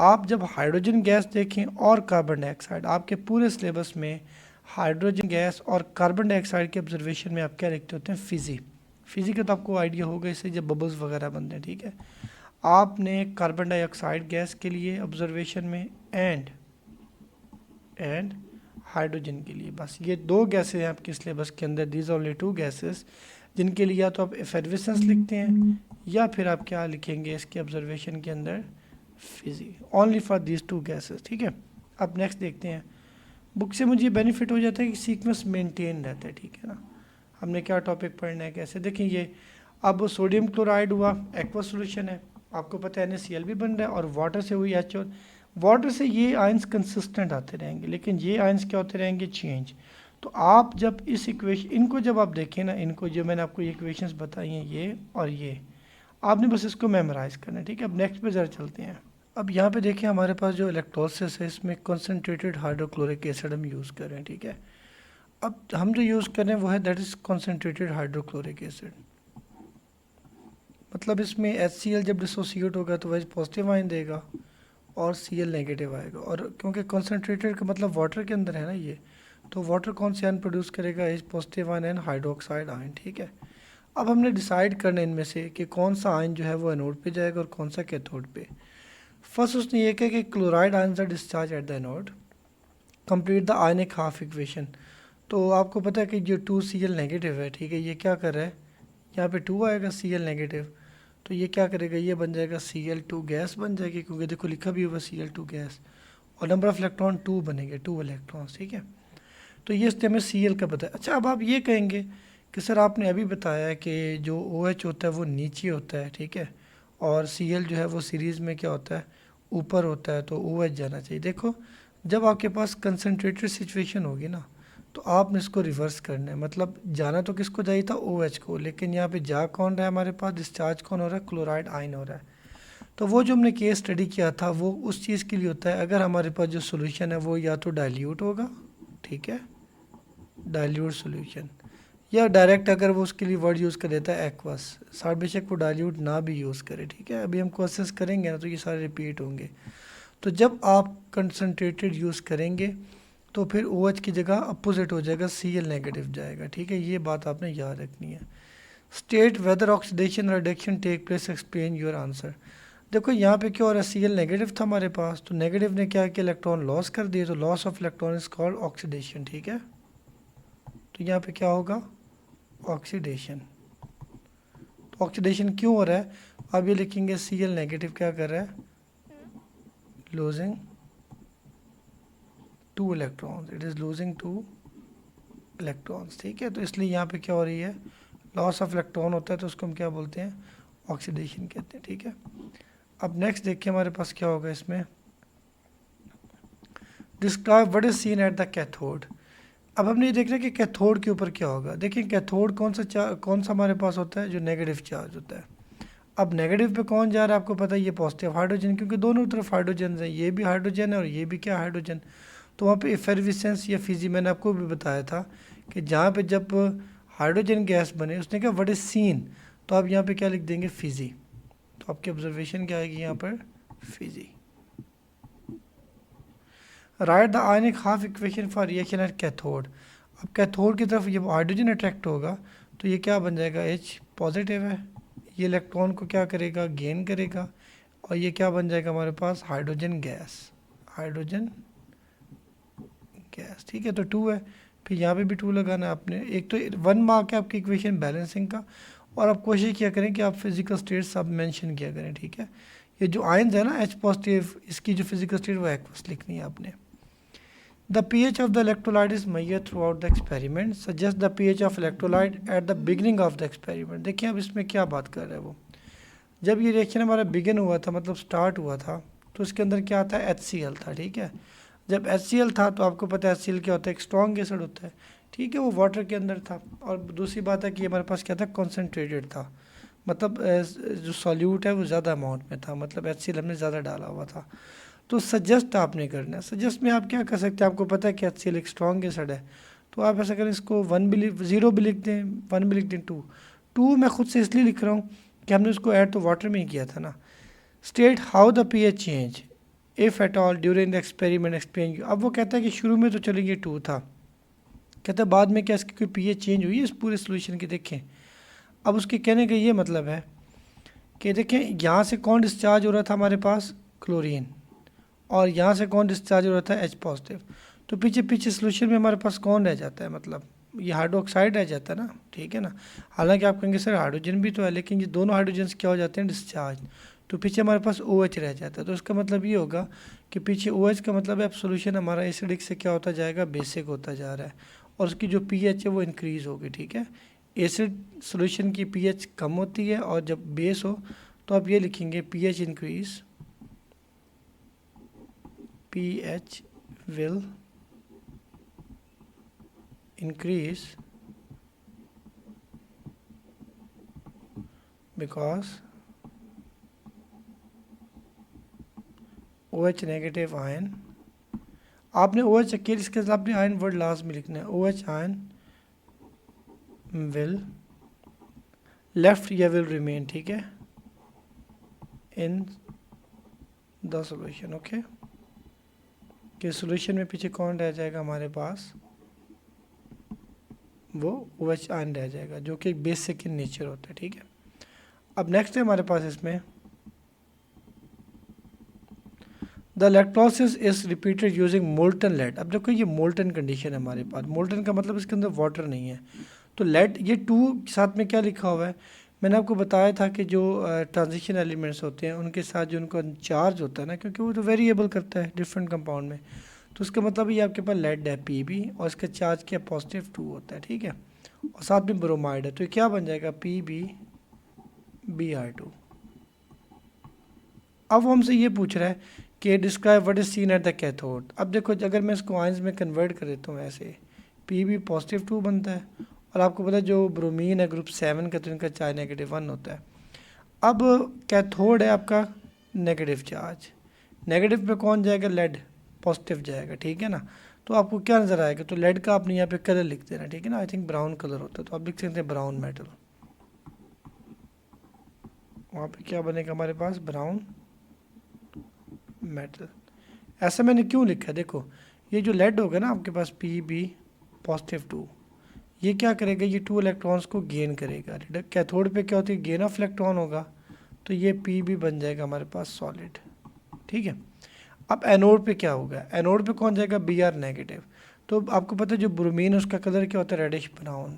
आप जब हाइड्रोजन गैस देखें और कार्बन डाइऑक्साइड, आपके पूरे सिलेबस में हाइड्रोजन गैस और कार्बन डाइऑक्साइड के ऑब्जर्वेशन में आप क्या लिखते होते हैं, फिजी का तो आपको आइडिया होगा, इससे जब बबल्स वगैरह बनते हैं, ठीक है। आपने कार्बन डाइऑक्साइड गैस के लिए ऑब्जर्वेशन में एंड हाइड्रोजन के लिए, बस ये 2 गैसेज हैं आपके सिलेबस के अंदर, दीज ओनली 2 गैसेस, जिनके लिए या तो आप एफर्वेसेंस लिखते हैं या फिर आप क्या लिखेंगे इसके ऑब्जर्वेशन के अंदर, Fiji, only for these 2 gases, ठीक है। अब नेक्स्ट देखते हैं। बुक से मुझे बेनिफिट हो जाता है कि सीक्वेंस मेंटेन रहता है, ठीक है ना। हमने क्या टॉपिक पढ़ना है, कैसे, देखें ये अब सोडियम क्लोराइड हुआ, एक्वस सोल्यूशन है, आपको पता है NaCl भी बन रहा है, और वाटर से हुई HO, वाटर से ये आयंस कंसिस्टेंट आते रहेंगे, लेकिन ये आयंस क्या होते रहेंगे, चेंज। तो आप जब इस इक्वेशन, इनको जब आप देखें ना, इनको जो मैंने आपको ये इक्वेशंस बताई हैं, ये और ये, आपने बस इसको मेमोराइज़ करना है, ठीक है। अब नेक्स्ट पे ज़रा चलते हैं। अब यहाँ पे देखें हमारे पास जो इलेक्ट्रोलिसिस है, इसमें कंसनट्रेटेड हाइड्रोक्लोरिक एसिड हम यूज़ कर रहे हैं, ठीक है। अब हम जो यूज़ कर रहे हैं वो है that is concentrated hydrochloric acid, मतलब इसमें HCl जब डिसोसिएट होगा तो वह पॉजिटिव आयन देगा और Cl नेगेटिव आएगा, और क्योंकि कंसनट्रेटेड का मतलब वाटर के अंदर है ना ये, तो वाटर कौन से आयन प्रोड्यूस करेगा, H positive ion and hydroxide ion, ठीक है। अब हमने डिसाइड करना है इनमें से कि कौन सा आयन जो है वो एनोड पे जाएगा और कौन सा कैथोड पे। फर्स्ट उसने ये कहा कि chloride ions are discharge at the anode, complete the ionic half equation. तो आपको पता है कि जो 2Cl नेगेटिव है, ठीक है, ये क्या कर रहा है, यहाँ पे 2 आएगा Cl नेगेटिव, तो ये क्या करेगा, ये बन जाएगा Cl2 गैस बन जाएगी, क्योंकि देखो लिखा भी हुआ Cl2 गैस, और नंबर ऑफ इलेक्ट्रॉन 2 बनेंगे, 2 इलेक्ट्रॉन्स, ठीक है। तो ये हमें Cl का पता है। अच्छा, अब आप ये कहेंगे कि सर आपने अभी बताया कि जो OH होता है वो नीचे होता है, ठीक है, और Cl जो है वो सीरीज़ में क्या होता है, ऊपर होता है, तो OH जाना चाहिए। देखो जब आपके पास कंसनट्रेटेड सिचुएशन होगी ना, तो आपने इसको रिवर्स करना है, मतलब जाना तो किसको चाहिए था, OH को, लेकिन यहाँ पे जा कौन रहा है हमारे पास, डिस्चार्ज कौन हो रहा है, क्लोराइड आयन हो रहा है। तो वो जो हमने केस स्टडी किया था वो उस चीज़ के लिए होता है अगर हमारे पास जो सोल्यूशन है वो या तो डाइल्यूट होगा, ठीक है, डाइल्यूट सोल्यूशन, या डायरेक्ट अगर वो उसके लिए वर्ड यूज़ कर देता है एक्वस, साथ बेशक वो डाइल्यूट ना भी यूज़ करे, ठीक है। अभी हम कोशिश करेंगे ना तो ये सारे रिपीट होंगे। तो जब आप कंसनट्रेटेड यूज़ करेंगे तो फिर OH की जगह अपोजिट हो जाएगा, Cl नेगेटिव जाएगा, ठीक है, ये बात आपने याद रखनी है। State whether oxidation reduction take place, explain your answer. देखो यहाँ पे क्या हो रहा है, Cl नेगेटिव था हमारे पास, तो नेगेटिव ने क्या किया, इलेक्ट्रॉन लॉस कर दिए, तो loss of electron is called oxidation, ठीक है। तो यहाँ पे क्या होगा, ऑक्सीडेशन। तो ऑक्सीडेशन क्यों हो रहा है, अब ये लिखेंगे Cl नेगेटिव क्या कर रहा है, losing 2 electrons, it is losing 2 electrons, ठीक है। तो इसलिए यहाँ पे क्या हो रही है, लॉस ऑफ इलेक्ट्रॉन होता है, तो उसको हम क्या बोलते हैं, ऑक्सीडेशन कहते हैं, ठीक है। अब नेक्स्ट देखिए हमारे पास क्या होगा इसमें, describe what is seen at the cathode. अब हमने ये देख रहे हैं कि कैथोड के ऊपर क्या होगा। देखिए कैथोड कौन सा हमारे पास होता है, जो नेगेटिव चार्ज होता है। अब नेगेटिव पे कौन जा रहा है, आपको पता है, ये पॉजिटिव हाइड्रोजन, क्योंकि दोनों तरफ हाइड्रोजन है, ये भी हाइड्रोजन है और ये भी क्या हाइड्रोजन। तो वहाँ पे एफेरविसेंस या फिजी, मैंने आपको भी बताया था कि जहाँ पे जब हाइड्रोजन गैस बने, उसने कहा व्हाट इज सीन, तो आप यहाँ पे क्या लिख देंगे, फिजी। तो आपकी ऑब्जर्वेशन क्या आएगी यहाँ पर, Fiji. Right the ionic half equation for reaction at cathode. अब कैथोड की तरफ जब हाइड्रोजन अट्रैक्ट होगा तो ये क्या बन जाएगा, H पॉजिटिव है, ये इलेक्ट्रॉन को क्या करेगा, गेन करेगा, और ये क्या बन जाएगा हमारे पास, हाइड्रोजन गैस, हाइड्रोजन गैस, ठीक है। तो 2 है, फिर यहाँ पे भी 2 लगाना है आपने। एक तो 1 मार्क है आपकी इक्वेशन बैलेंसिंग का, और आप कोशिश किया करें कि आप फिजिकल स्टेट सब मेंशन किया करें, ठीक है। ये जो आयन्स है ना H पॉजिटिव, इसकी जो फिजिकल स्टेट वो एक्वस लिखनी है आपने। The pH of the electrolyte is measured throughout the experiment. Suggest the pH of electrolyte at the beginning of the experiment. देखिए अब इसमें क्या बात कर रहा है वो, जब ये रिएक्शन हमारा बिगिन हुआ था, मतलब स्टार्ट हुआ था, तो इसके अंदर क्या था, HCl था, ठीक है। जब HCl था तो आपको पता है HCl क्या होता है, एक स्ट्रॉन्ग एसिड होता है, ठीक है, वो वाटर के अंदर था। और दूसरी बात है कि हमारे पास क्या था, कॉन्सेंट्रेटेड था, मतलब जो सॉल्यूट है वो ज़्यादा अमाउंट में था, मतलब HCl हमने ज़्यादा डाला हुआ था। तो सजेस्ट आपने करना है, सजेस्ट में आप क्या कर सकते हैं, आपको पता है कि HCl एक स्ट्रॉन्ग एसिड है, तो आप ऐसा करें, इसको 1 भी 0 भी लिख दें, 1 भी लिख दें, 2 मैं खुद से इसलिए लिख रहा हूँ कि हमने उसको ऐड तो वाटर में ही किया था ना। State how the pH change if at all during the experiment, explain. अब वो कहता है कि शुरू में तो चलेंगे 2 था, कहता है बाद में क्या इसकी कोई pH चेंज हुई है इस पूरे सोल्यूशन की, देखें। अब उसके कहने का ये मतलब है कि देखें यहाँ से कौन डिस्चार्ज हो रहा था हमारे पास, क्लोरीन, और यहाँ से कौन डिस्चार्ज हो रहा था, H पॉजिटिव। तो पीछे पीछे सोल्यूशन में हमारे पास कौन रह जाता है, मतलब ये हाइड्रोक्साइड रह जाता है ना, ठीक है ना। हालांकि आप कहेंगे सर हाइड्रोजन भी तो है, लेकिन ये दोनों हाइड्रोजन क्या हो जाते हैं, डिस्चार्ज, तो पीछे हमारे पास OH रह जाता है। तो इसका मतलब ये होगा कि पीछे OH का मतलब है अब सोल्यूशन हमारा एसिडिक से क्या होता जाएगा, बेसिक होता जा रहा है, और उसकी जो pH है वो इंक्रीज़ होगी, ठीक है। एसिड सोल्यूशन की pH कम होती है, और जब बेस हो तो आप ये लिखेंगे pH increase, pH will increase because OH negative ion, आपने OH अकेले, इसके साथ आपने आयन वर्ड लास्ट में लिखना है, OH आयन will लेफ्ट या will remain, ठीक है, इन द सॉल्यूशन, ओके। कि सॉल्यूशन में पीछे कौन रह जाएगा हमारे पास, वो OH आयन रह जाएगा, जो कि बेसिक इन नेचर होता है, ठीक है। अब नेक्स्ट है हमारे पास इसमें, the electrolysis is repeated using molten lead. अब देखो ये मोल्टन कंडीशन है हमारे पास, मोल्टन का मतलब इसके अंदर वाटर नहीं है, तो लेड, ये 2 साथ में क्या लिखा हुआ है, मैंने आपको बताया था कि जो ट्रांजिशन एलिमेंट्स होते हैं उनके साथ जो उनका चार्ज होता है ना, क्योंकि वो तो वेरिएबल करता है डिफरेंट कंपाउंड में, तो उसका मतलब ये आपके पास लेड है Pb, और इसका चार्ज क्या पॉजिटिव 2 होता है, ठीक है, और साथ में ब्रोमाइड है, तो क्या बन जाएगा, Pb Br2, अब वो हमसे ये पूछ रहा है कि describe what is seen at the cathode. अब देखो अगर मैं इसको आयंस में कन्वर्ट कर देता हूँ ऐसे, पी बी +2 बनता है, और आपको पता है जो ब्रोमीन है ग्रुप 7 का, तो इनका चार्ज -1 होता है। अब कैथोड है आपका नेगेटिव चार्ज, नेगेटिव पे कौन जाएगा, लेड, पॉजिटिव जाएगा, ठीक है ना। तो आपको क्या नज़र आएगा, तो लेड का आपने यहाँ पे कलर लिख देना, ठीक है ना। आई थिंक ब्राउन कलर होता है, तो आप लिख सकते हैं ब्राउन मेटल। वहाँ पे क्या बनेगा हमारे पास, ब्राउन मेटल। ऐसा मैंने क्यों लिखा है, देखो ये जो लेड होगा ना आपके पास पी बी +2, ये क्या करेगा, ये 2 इलेक्ट्रॉन्स को गेन करेगा। कैथोड पे क्या होती है, गेन ऑफ इलेक्ट्रॉन होगा, तो ये पी बी बन जाएगा हमारे पास सॉलिड, ठीक है। अब एनोड पे क्या होगा, एनोड पे कौन जाएगा, बी आर नेगेटिव। तो आपको पता है जो ब्रोमीन उसका कलर क्या होता है, रेडिश ब्राउन,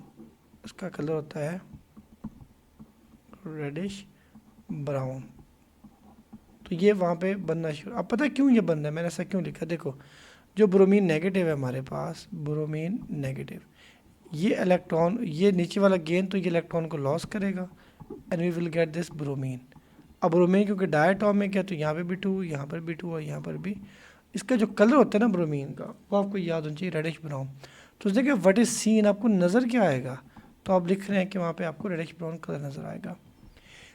उसका कलर होता है रेडिश ब्राउन। तो ये वहाँ पे बनना शुरू, अब पता है क्यों ये बन रहा है, मैंने ऐसा क्यों लिखा, देखो जो ब्रोमीन नेगेटिव है हमारे पास, ब्रोमीन नेगेटिव, ये इलेक्ट्रॉन, ये नीचे वाला गेन, तो ये इलेक्ट्रॉन को लॉस करेगा and we will get this bromine. अब ब्रोमीन क्योंकि डायटॉमिक है, तो यहाँ पे भी 2, यहाँ पर भी 2 और यहाँ पर भी। इसका जो कलर होता है ना ब्रोमीन का, वो आपको याद होना चाहिए, रेडिश ब्राउन। तो देखिए व्हाट इज सीन, आपको नज़र क्या आएगा, तो आप लिख रहे हैं कि वहाँ पे आपको रेडिश ब्राउन कलर नज़र आएगा।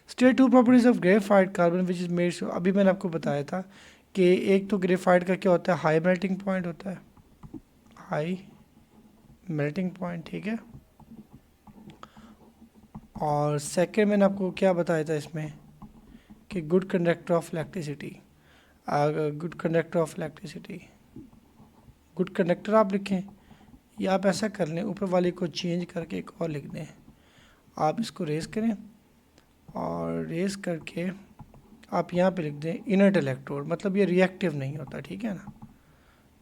State 2 properties of graphite carbon which is made, अभी मैंने आपको बताया था कि एक तो ग्रेफाइट का क्या होता है, हाई मेल्टिंग पॉइंट होता है, हाई मेल्टिंग पॉइंट, ठीक है। और सेकेंड मैंने आपको क्या बताया था इसमें कि good conductor of electricity, good conductor of electricity, good conductor आप लिखें, या आप ऐसा कर लें ऊपर वाले को चेंज करके एक और लिख दें, आप इसको रेस करें और रेस करके आप यहाँ पे लिख दें इनर्ट इलेक्ट्रोड, मतलब ये रिएक्टिव नहीं होता, ठीक है ना।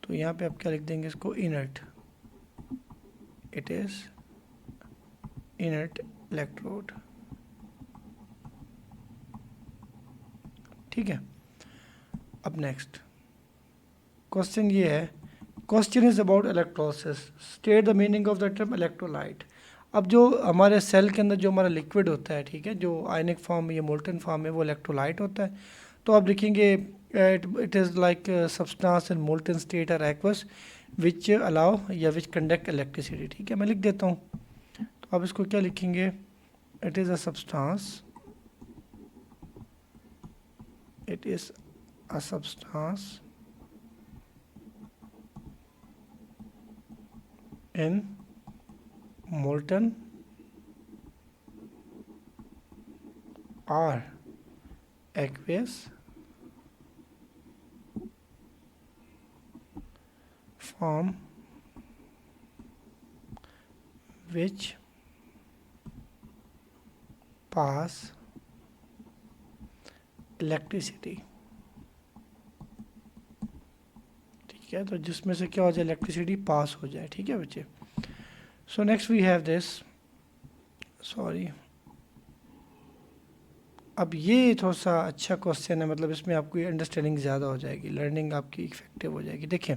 तो यहाँ पे आप क्या लिख देंगे इसको, inert, it is inert electrode, ठीक है। अब नेक्स्ट क्वेश्चन ये है, question is about electrolysis, state the meaning of the term electrolyte. अब जो हमारे सेल के अंदर जो हमारा लिक्विड होता है, ठीक है, जो आयनिक फॉर्म या मोल्टन फॉर्म है, वो इलेक्ट्रोलाइट होता है। तो आप लिखेंगे it is like substance in molten state और एक्वस विच अलाउ या विच कंडक्ट इलेक्ट्रिसिटी, ठीक है। मैं लिख देता हूँ, तो आप इसको क्या लिखेंगे, it is a substance, it is a substance in molten or aqueous form which pass electricity, ठीक है। तो जिसमें से क्या हो जाए, इलेक्ट्रिसिटी पास हो जाए, ठीक है बच्चे। So next we have this, sorry, अब ये थोड़ा सा अच्छा क्वेश्चन है, मतलब इसमें आपको अंडरस्टैंडिंग ज़्यादा हो जाएगी, लर्निंग आपकी इफेक्टिव हो जाएगी। देखिए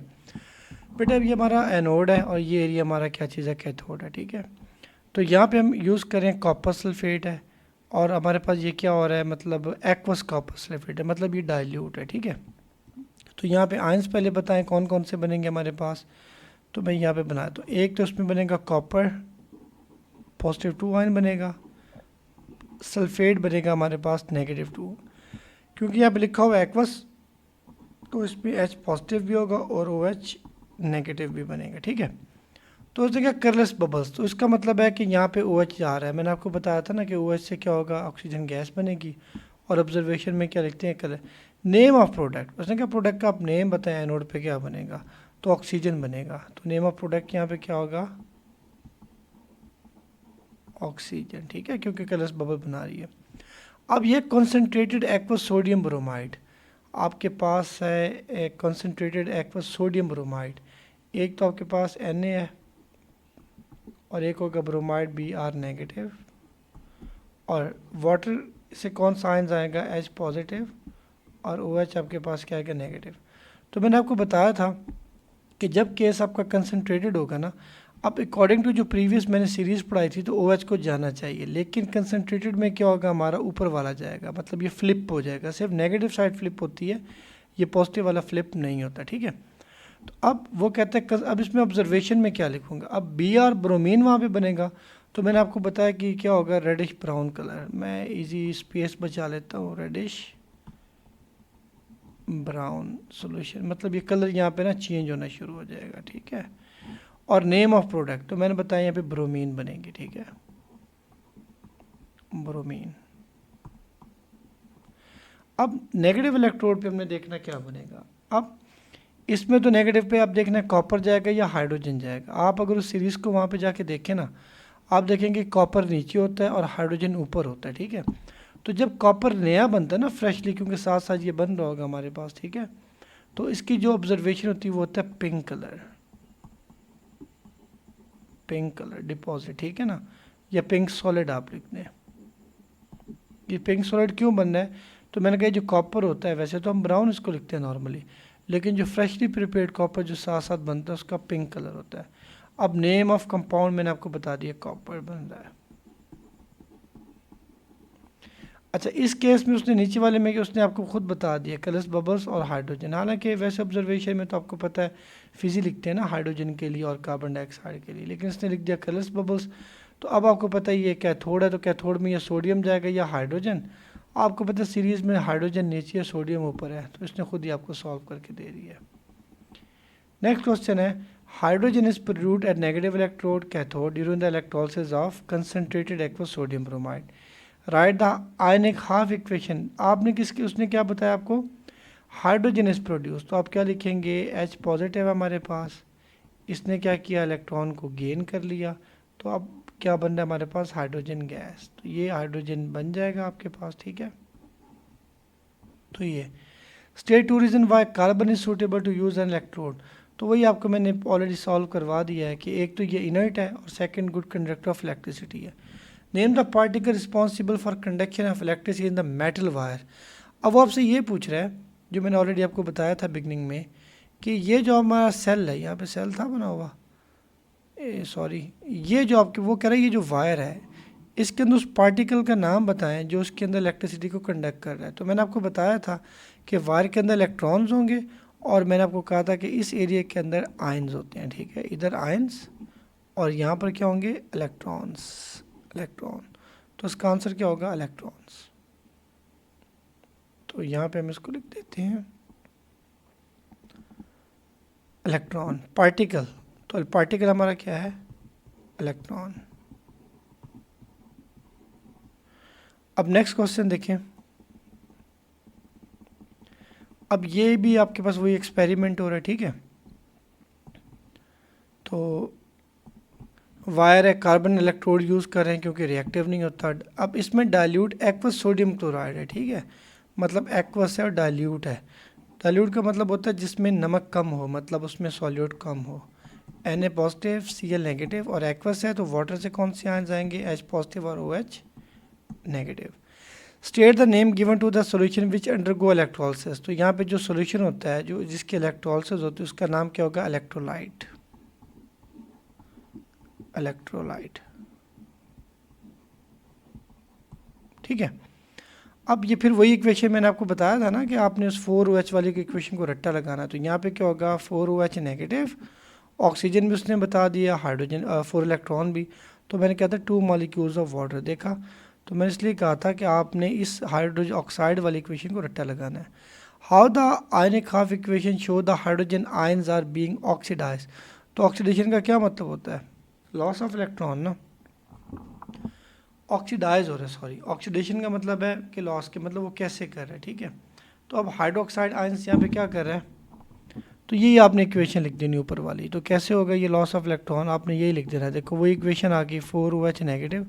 बेटा अब ये हमारा एनोड है और ये एरिया हमारा क्या चीज़ है, कैथोड है, ठीक है। तो यहाँ पे हम यूज़ करें कॉपर सल्फेट है, और हमारे पास ये क्या हो रहा है, मतलब एक्वस कॉपर सल्फेट है, मतलब ये डाइल्यूट है, ठीक है। तो यहाँ पे आयंस पहले बताएं कौन कौन से बनेंगे हमारे पास, तो मैं यहाँ पे बनाया, तो एक तो उसमें बनेगा कॉपर +2 आयन बनेगा, सल्फेट बनेगा हमारे पास -2, क्योंकि यहाँ पे लिखा हुआ एक्वस, तो इसमें H पॉजिटिव भी होगा और OH नेगेटिव भी बनेगा, ठीक है। तो उस जगह करलेस बबल्स, तो इसका मतलब है कि यहाँ पे OH जा रहा है, मैंने आपको बताया था ना कि OH से क्या होगा, ऑक्सीजन गैस बनेगी। और ऑब्जर्वेशन में क्या लिखते हैं, कलर, नेम ऑफ प्रोडक्ट, उसने क्या प्रोडक्ट का आप नेम बताएं, एनोड पे क्या बनेगा, तो ऑक्सीजन बनेगा। तो नेम ऑफ प्रोडक्ट यहाँ पे क्या होगा, ऑक्सीजन, ठीक है, क्योंकि कलर्स बबल बना रही है। अब ये कॉन्सेंट्रेटेड एक्वस सोडियम ब्रोमाइड, आपके पास है एक कॉन्सेंट्रेटेड एक्वस सोडियम ब्रोमाइड, एक तो आपके पास Na है और एक होगा ब्रोमाइड Br नेगेटिव, और वाटर से कौन सा आयन आएगा, H पॉजिटिव, और OH आपके पास क्या आएगा, नेगेटिव। तो मैंने आपको बताया था कि जब केस आपका कंसनट्रेटेड होगा ना, अब अकॉर्डिंग टू जो प्रीवियस मैंने सीरीज़ पढ़ाई थी तो OH को जाना चाहिए, लेकिन कंसनट्रेटेड में क्या होगा, हमारा ऊपर वाला जाएगा, मतलब ये फ्लिप हो जाएगा, सिर्फ नेगेटिव साइड फ्लिप होती है, ये पॉजिटिव वाला फ्लिप नहीं होता, ठीक है। तो अब वो कहते हैं अब इसमें ऑब्जर्वेशन में क्या लिखूंगा, अब Br ब्रोमीन वहाँ पे बनेगा, तो मैंने आपको बताया कि क्या होगा, रेडिश ब्राउन कलर, मैं इजी स्पेस बचा लेता हूँ, रेडिश ब्राउन सॉल्यूशन, मतलब ये कलर यहाँ पे ना चेंज होना शुरू हो जाएगा, ठीक है। और नेम ऑफ प्रोडक्ट तो मैंने बताया यहाँ पे ब्रोमीन बनेगी, ठीक है, ब्रोमीन। अब नेगेटिव इलेक्ट्रोड पे हमने देखना क्या बनेगा, अब इसमें तो नेगेटिव पे आप देखना कॉपर जाएगा या हाइड्रोजन जाएगा। आप अगर उस सीरीज़ को वहाँ पे जाके देखें ना, आप देखेंगे कॉपर नीचे होता है और हाइड्रोजन ऊपर होता है, ठीक है। तो जब कॉपर नया बनता है ना फ्रेशली, क्योंकि साथ साथ ये बन रहा होगा हमारे पास, ठीक है, तो इसकी जो ऑब्जर्वेशन होती है वो होता है pink colour, pink colour deposit, ठीक है ना, या पिंक सॉलिड आप लिखते हैं। ये पिंक सॉलिड क्यों बनना है, तो मैंने कहा जो कॉपर होता है, वैसे तो हम ब्राउन इसको लिखते हैं नॉर्मली, लेकिन जो फ्रेशली प्रिपेयर्ड कॉपर जो साथ साथ बनता है उसका पिंक कलर होता है। अब नेम ऑफ कंपाउंड मैंने आपको बता दिया, कॉपर बन रहा है। अच्छा, इस केस में उसने नीचे वाले में उसने आपको खुद बता दिया कलर्स बबल्स और हाइड्रोजन, हालांकि वैसे ऑब्जर्वेशन में तो आपको पता है फिजी लिखते हैं ना हाइड्रोजन के लिए और कार्बन डाइऑक्साइड के लिए, लेकिन इसने लिख दिया कलर्स बबल्स। तो अब आपको पता है ये कैथोड है, तो कैथोड में या सोडियम जाएगा या हाइड्रोजन। आपको पता है सीरीज़ में हाइड्रोजन नीचे है, सोडियम ऊपर है, तो इसने खुद ही आपको सॉल्व करके दे दिया है। नेक्स्ट क्वेश्चन है, hydrogen is produced at negative electrode cathode during the electrolysis of concentrated aqueous sodium bromide, right the ionic half equation. आपने किसकी, उसने क्या बताया आपको, हाइड्रोजन इज प्रोड्यूस, तो आप क्या लिखेंगे, H पॉजिटिव है हमारे पास, इसने क्या किया, इलेक्ट्रॉन को गेन कर लिया, तो अब क्या बन रहा है हमारे पास, हाइड्रोजन गैस, तो ये हाइड्रोजन बन जाएगा आपके पास, ठीक है। तो ये state two reason why carbon is suitable to use an electrode, तो वही आपको मैंने ऑलरेडी सॉल्व करवा दिया है कि एक तो ये इनर्ट है और second good conductor of electricity है। Name the particle responsible for conduction of electricity in the metal wire. अब वो आपसे ये पूछ रहा है जो मैंने ऑलरेडी आपको बताया था बिगनिंग में कि ये जो हमारा सेल है, यहाँ पे सेल था बना हुआ, सॉरी, ये जो आपके वो कह रहा है ये जो वायर है इसके अंदर उस पार्टिकल का नाम बताएं जो उसके अंदर इलेक्ट्रिसिटी को कंडक्ट कर रहा है। तो मैंने आपको बताया था कि वायर के अंदर इलेक्ट्रॉन्स होंगे और मैंने आपको कहा था कि इस एरिया के अंदर आयंस होते हैं, ठीक है, इधर आयंस और यहाँ पर क्या होंगे, इलेक्ट्रॉन्स, इलेक्ट्रॉन। तो इसका आंसर क्या होगा, इलेक्ट्रॉन्स। तो यहाँ पे हम इसको लिख देते हैं इलेक्ट्रॉन पार्टिकल, तो पार्टिकल हमारा क्या है, इलेक्ट्रॉन। अब नेक्स्ट क्वेश्चन देखें, अब ये भी आपके पास वही एक्सपेरिमेंट हो रहा है, ठीक है। तो वायर है, कार्बन इलेक्ट्रोड यूज़ कर रहे हैं क्योंकि रिएक्टिव नहीं होता। अब इसमें डाइल्यूट एक्वस सोडियम क्लोराइड है, ठीक है, मतलब एक्वस है और डाइल्यूट है। डाइल्यूट का मतलब होता है जिसमें नमक कम हो, मतलब उसमें सॉल्यूट कम हो। Na पॉजिटिव, Cl नेगेटिव, और एक्वस है तो वाटर से कौन से आयंस आएंगे, H पॉजिटिव और OH negative. State the name given to the solution which undergo electrolysis, तो यहाँ पे जो सॉल्यूशन होता है जो जिसके इलेक्ट्रोलिसिस होती है उसका नाम क्या होगा, इलेक्ट्रोलाइट, इलेक्ट्रोलाइट, ठीक है। अब ये फिर वही इक्वेशन मैंने आपको बताया था ना कि आपने उस 4OH वाली इक्वेशन को रट्टा लगाना, तो यहाँ पे क्या होगा, 4OH नेगेटिव, ऑक्सीजन भी उसने बता दिया, हाइड्रोजन 4 इलेक्ट्रॉन भी। तो मैंने कहा था 2 मॉलिक्यूल्स ऑफ वाटर, देखा, तो मैंने इसलिए कहा था कि आपने इस हाइड्रोजन ऑक्साइड वाली इक्वेशन को रट्टा लगाना है। How the ionic half equation show the hydrogen ions are being oxidise, तो ऑक्सीडेशन का क्या मतलब होता है, लॉस ऑफ इलेक्ट्रॉन ना, ऑक्सीडाइज हो रहा है, सॉरी, ऑक्सीडेशन का मतलब है कि लॉस के, मतलब वो कैसे कर रहा है, ठीक है। तो अब हाइड्रोक्साइड आयंस यहाँ पे क्या कर रहा है, तो यही आपने इक्वेशन लिख देनी ऊपर वाली। तो कैसे होगा ये लॉस ऑफ इलेक्ट्रॉन, आपने यही लिख देना है, देखो वही इक्वेशन आ गई, 4OH नेगेटिव,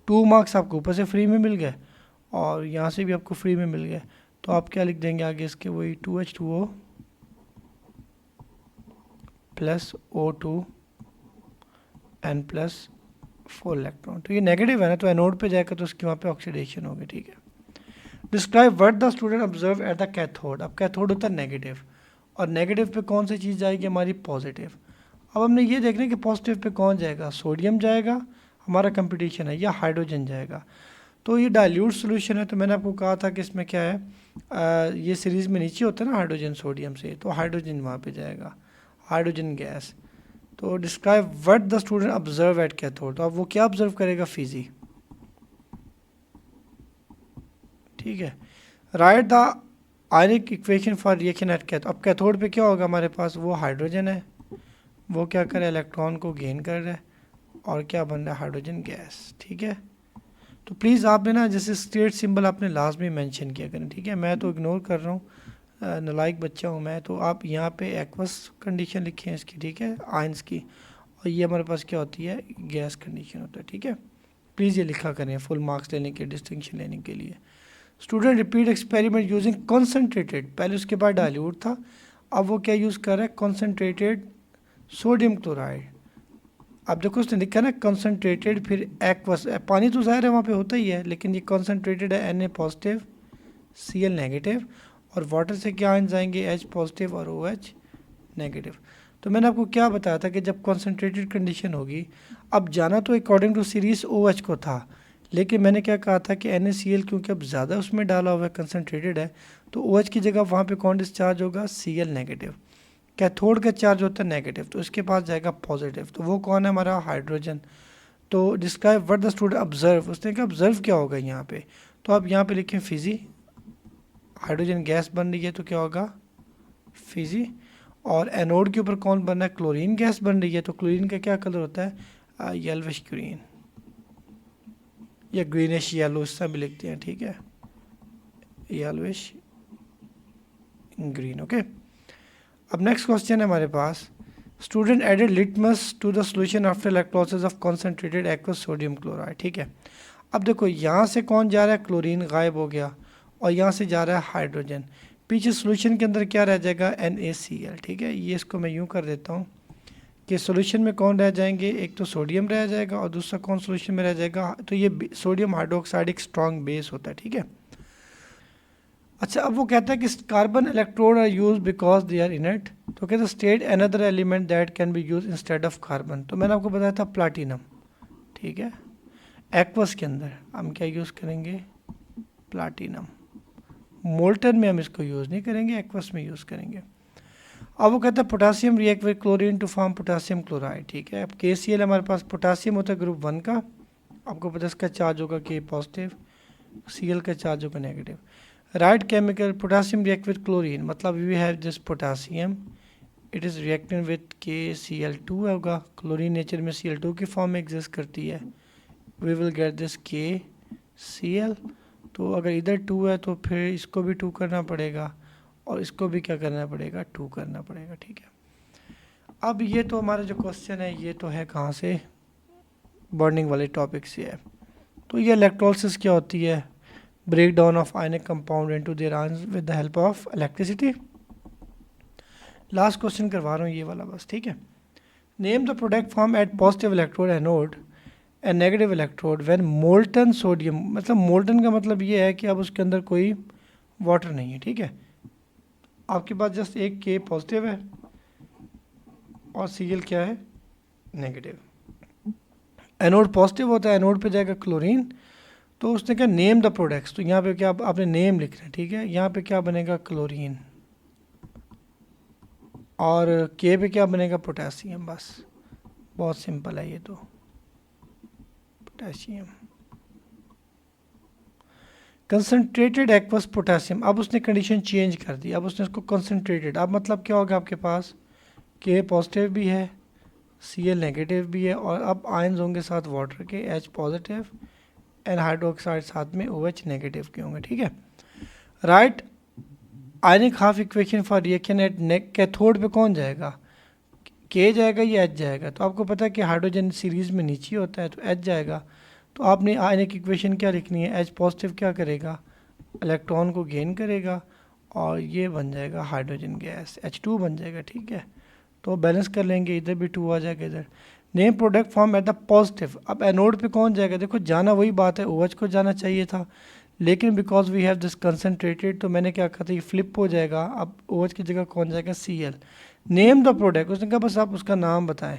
2 मार्क्स आपको ऊपर से फ्री में मिल गए और यहाँ से भी आपको फ्री में मिल गए। तो आप क्या लिख देंगे आगे इसके, वही 2H2O plus O2 N plus 4 electron. तो ये नेगेटिव है ना, तो एनोड पे जाएगा तो उसकी वहाँ पे ऑक्सीडेशन होगी, ठीक है। Describe what the student observe at the cathode, अब कैथोड होता है नेगेटिव और नेगेटिव पे कौन सी चीज़ जाएगी हमारी, पॉजिटिव। अब हमने ये देखना है कि पॉजिटिव पे कौन जाएगा, सोडियम जाएगा, हमारा कंपटीशन है, या हाइड्रोजन जाएगा। तो ये डाइल्यूट सोल्यूशन है, तो मैंने आपको कहा था कि इसमें क्या है, ये सीरीज़ में नीचे होता है ना हाइड्रोजन सोडियम से, तो हाइड्रोजन वहाँ पे जाएगा, हाइड्रोजन गैस। तो describe what the student observe at cathode, तो अब वो क्या ऑब्जर्व करेगा, फिजी। ठीक है, right the ionic equation for reaction at cathode. अब कैथोड पे क्या होगा हमारे पास, वो हाइड्रोजन है, वो क्या करे, इलेक्ट्रॉन को गेन कर रहा है, और क्या बन रहा है, हाइड्रोजन गैस। ठीक है, तो प्लीज़ आपने ना जैसे स्टेट सिंबल आपने लाजमी मेंशन किया करें। ठीक है, मैं तो इग्नोर कर रहा हूँ, नालायक बच्चा हूँ मैं, तो आप यहाँ पे एक्वस कंडीशन लिखें इसकी, ठीक है, आयंस की, और ये हमारे पास क्या होती है, गैस कंडीशन होता है। ठीक है, प्लीज़ ये लिखा करें फुल मार्क्स लेने के, डिस्टिंक्शन लेने के लिए। Student repeat experiment using concentrated, पहले उसके बाद डाइल्यूट था, अब वो क्या यूज़ कर रहा है, कॉन्सेंट्रेटेड सोडियम क्लोराइड। अब देखो उसने लिखा ना कॉन्सेंट्रेटेड, फिर एक्वस, पानी तो ज़ाहिर है वहाँ पे होता ही है, लेकिन ये कॉन्सेंट्रेटेड है, Na पॉजिटिव, Cl नेगेटिव, और वाटर से क्या आयंस आएंगे, H पॉजिटिव और OH नेगेटिव। तो मैंने आपको क्या बताया था कि जब कॉन्सेंट्रेटेड कंडीशन होगी, अब जाना तो अकॉर्डिंग टू सीरीज OH को था, लेकिन मैंने क्या कहा था कि NaCl क्योंकि अब ज़्यादा उसमें डाला हुआ है, कंसनट्रेटेड है, तो OH की जगह वहाँ पे कौन डिस्चार्ज होगा, Cl नेगेटिव। कैथोड का चार्ज होता है नेगेटिव, तो इसके पास जाएगा पॉजिटिव, तो वो कौन है, हमारा हाइड्रोजन। तो describe what the student observe, उसने कहा ऑब्जर्व क्या होगा यहाँ पे, तो आप यहाँ पे लिखें फिजी, हाइड्रोजन गैस बन रही है तो क्या होगा, फिजी। और एनोड के ऊपर कौन बन रहा है, क्लोरीन गैस बन रही है, तो क्लोरीन का क्या कलर होता है, येलोविश ग्रीन, या ग्रीनिश येलो, इस तरह भी लिखते हैं। ठीक है, येलोविश ग्रीन। ओके, अब नेक्स्ट क्वेश्चन है हमारे पास, student added litmus to the solution after electrolysis of concentrated aqueous sodium chloride. ठीक है, अब देखो यहाँ से कौन जा रहा है, क्लोरीन गायब हो गया, और यहाँ से जा रहा है हाइड्रोजन, पीछे सोल्यूशन के अंदर क्या रह जाएगा, NaCl। ठीक है, ये इसको मैं यूँ कर देता हूँ कि सोल्यूशन में कौन रह जाएंगे, एक तो सोडियम रह जाएगा, और दूसरा कौन सोल्यूशन में रह जाएगा, तो ये सोडियम हाइड्रोक्साइड एक स्ट्रॉन्ग बेस होता है। ठीक है, अच्छा अब वो कहता है कि carbon electrode are use because they are inert, तो कहते हैं state another element that can be use instead of carbon, तो मैंने आपको बताया था प्लाटिनम। ठीक है, एक्वस के अंदर हम क्या यूज़ करेंगे, प्लाटिनम। मोल्टन में हम इसको यूज़ नहीं करेंगे, एक्वस में यूज़ करेंगे। अब वो कहता है potassium react with chlorine to form potassium chloride. ठीक है, अब KCl हमारे पास पोटासियम होता है ग्रुप 1 का, आपको पता है इसका चार्ज होगा K पॉजिटिव, Cl का चार्ज होगा negative. Write chemical, potassium react with chlorine, मतलब we have this potassium, it is reacting with KCl2 होगा, क्लोरीन नेचर में Cl2 की फॉर्म में एग्जिस्ट करती है, we will get this KCl। तो अगर इधर 2 है तो फिर इसको भी 2 करना पड़ेगा, और इसको भी क्या करना पड़ेगा, 2 करना पड़ेगा। ठीक है, अब ये तो हमारा जो क्वेश्चन है ये तो है कहाँ से, बर्निंग वाले टॉपिक से है। तो ये इलेक्ट्रोलिसिस क्या होती है, break down of ionic compound into their ions with the help of electricity. Last question करवा रहा हूँ ये वाला बस। ठीक है, name the product form at positive electrode anode and negative electrode when molten sodium, मतलब मोल्टन का मतलब ये है कि अब उसके अंदर कोई वाटर नहीं है। ठीक है, आपके पास जस्ट एक K पॉजिटिव है और Cl क्या है, नेगेटिव। एनोड पॉजिटिव होता है, एनोड पे जाएगा क्लोरीन, तो उसने क्या नेम द प्रोडक्ट्स, तो यहाँ पे क्या आपने नेम लिखना है। ठीक है, यहाँ पे क्या बनेगा, क्लोरीन, और K पे क्या बनेगा, पोटेशियम। बस बहुत सिंपल है ये तो, पोटेशियम। कंसनट्रेटेड एक्वस पोटेशियम, अब उसने कंडीशन चेंज कर दी, अब उसने उसको कंसनट्रेटेड, अब मतलब क्या होगा, आपके पास K पॉजिटिव भी है, Cl नेगेटिव भी है, और अब आयंस होंगे साथ वाटर के, H पॉजिटिव एंड हाइड्रोक्साइड साथ में OH नेगेटिव के होंगे। ठीक है, right ionic half equation for reaction at cathode पे कौन जाएगा, K जाएगा या H जाएगा, तो आपको पता है कि हाइड्रोजन सीरीज में नीचे होता है तो H जाएगा। तो आपने आयनिक इक्वेशन क्या लिखनी है, H पॉजिटिव क्या करेगा, इलेक्ट्रॉन को गेन करेगा, और ये बन जाएगा हाइड्रोजन गैस, H2 बन जाएगा। ठीक है, तो बैलेंस कर लेंगे, इधर भी 2 आ जाएगा इधर। Name product form at the positive, अब एनोड पे कौन जाएगा, देखो जाना वही बात है, OH को जाना चाहिए था, लेकिन because we have this concentrated, तो मैंने क्या कहा था, ये फ्लिप हो जाएगा। अब ओ एच की जगह कौन जाएगा, C L. Name the product, उसने कहा बस आप उसका नाम बताएं,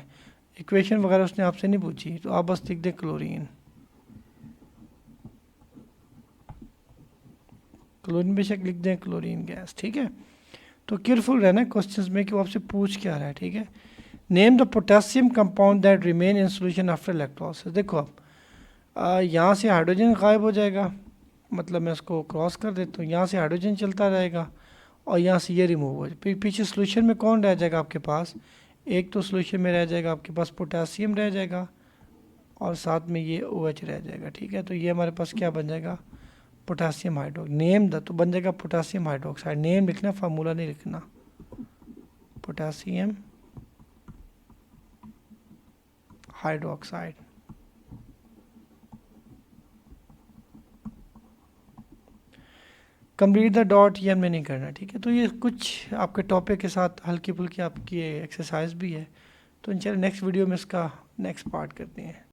इक्वेशन वगैरह उसने आपसे नहीं पूछी, तो आप बस लिख दें क्लोरीन। क्लोरीन बेशक लिख दें क्लोरीन गैस, ठीक है। तो केयरफुल रहना क्वेश्चंस में कि वो आपसे पूछ क्या रहा है, ठीक है। Name the potassium compound that remain in solution after electrolysis. देखो अब यहाँ से हाइड्रोजन गायब हो जाएगा, मतलब मैं उसको क्रॉस कर देता हूँ, यहाँ से हाइड्रोजन चलता रहेगा और यहाँ से ये रिमूव हो जाए, पीछे सोल्यूशन में कौन रह जाएगा आपके पास, एक तो सोल्यूशन में रह जाएगा आपके पास पोटेशियम रह जाएगा और साथ में ये OH रह जाएगा, ठीक है। तो ये हमारे पास क्या बन जाएगा, पोटेशियम हाइड्रोक्साइड। नेम द, तो बन जाएगा पोटेशियम हाइड्रोक्साइड, नेम लिखना, फार्मूला नहीं लिखना, potassium hydroxide. Complete the dot, ये हमने नहीं करना, ठीक है। तो ये कुछ आपके टॉपिक के साथ हल्की फुल्की आपकी एक्सरसाइज भी है, तो इंशाल्लाह नेक्स्ट वीडियो में इसका नेक्स्ट पार्ट करते हैं।